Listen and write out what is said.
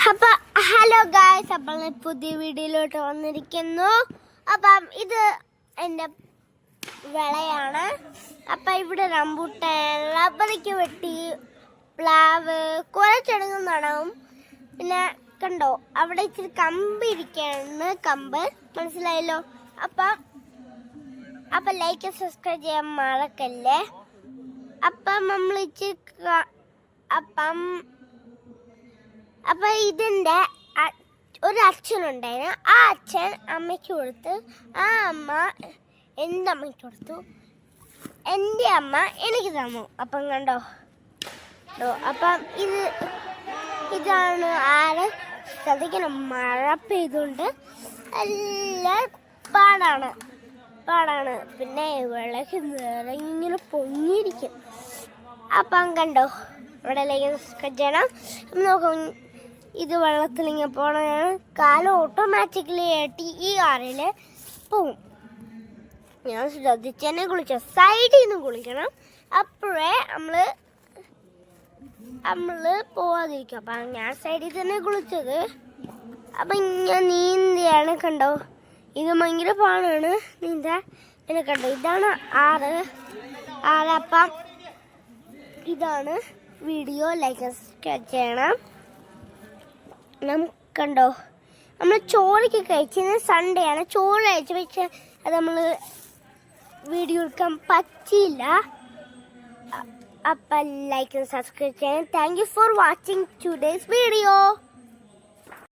അപ്പൊ hello guys, അപ്പോൾ പുതിയ വീഡിയോയിലോട്ട് വന്നിരിക്കുന്നു. അപ്പം ഇത് എൻ്റെ വിളയാണ്. അപ്പം ഇവിടെ റംബൂട്ടാൻ, റബ്ബറിക്ക് വെട്ടി, പ്ലാവ്, കുറെ ചെടികൾ നടാവും. പിന്നെ കണ്ടോ അവിടെ ഇച്ചിരി കമ്പ് ഇരിക്കുകയാണ്, കമ്പ് മനസ്സിലായല്ലോ. അപ്പം ലൈക്ക് സബ്സ്ക്രൈബ് ചെയ്യാൻ മറക്കല്ലേ. അപ്പം നമ്മൾ ഇച്ചിരി അപ്പം ഇതിൻ്റെ ഒരു അച്ഛനുണ്ടായിരുന്നു. ആ അച്ഛൻ അമ്മയ്ക്ക് കൊടുത്ത്, ആ അമ്മ എൻ്റെ അമ്മയ്ക്ക് കൊടുത്തു, എൻ്റെ അമ്മ എനിക്ക് തന്നു. അപ്പം കണ്ടോ, അപ്പം ഇതാണ് ആര് ശ്രദ്ധിക്കണം. മഴ പെയ്തുകൊണ്ട് എല്ലാം പാടാണ്. പിന്നെ വെള്ളക്ക് നിറഞ്ഞിങ്ങനെ പൊങ്ങിയിരിക്കും. അപ്പം കണ്ടോ ഇവിടെ ചെയ്യണം. നോക്കും, ഇത് വെള്ളത്തിലിങ്ങനെ പോകണതാണ്. കാലം ഓട്ടോമാറ്റിക്കലി ആയിട്ട് ഈ കാറിൽ പോവും. ഞാൻ ശ്രദ്ധിച്ചെന്നെ കുളിച്ച സൈഡിൽ നിന്ന് കുളിക്കണം, അപ്പോഴേ നമ്മള് പോവാതിരിക്കും. അപ്പം ഞാൻ സൈഡിൽ തന്നെ കുളിച്ചത്. അപ്പം ഞാൻ നീന്തിയാണ്. കണ്ടോ ഇത് ഭയങ്കര പാടാണ് നീന്താൻ. പിന്നെ കണ്ടോ ഇതാണ് ആറ്. അപ്പം ഇതാണ് വീഡിയോ. ലൈക്ക് ചെയ്യണം. കണ്ടോ നമ്മൾ ചോറൊക്കെ കഴിച്ചത് സൺഡേ ആണ്. ചോറ് കഴിച്ച പക്ഷെ അത് നമ്മൾ വീഡിയോ എടുക്കാൻ പറ്റിയില്ല. അപ്പം ലൈക്ക് സബ്സ്ക്രൈബ് ചെയ്യണം. Thank you for watching today's video.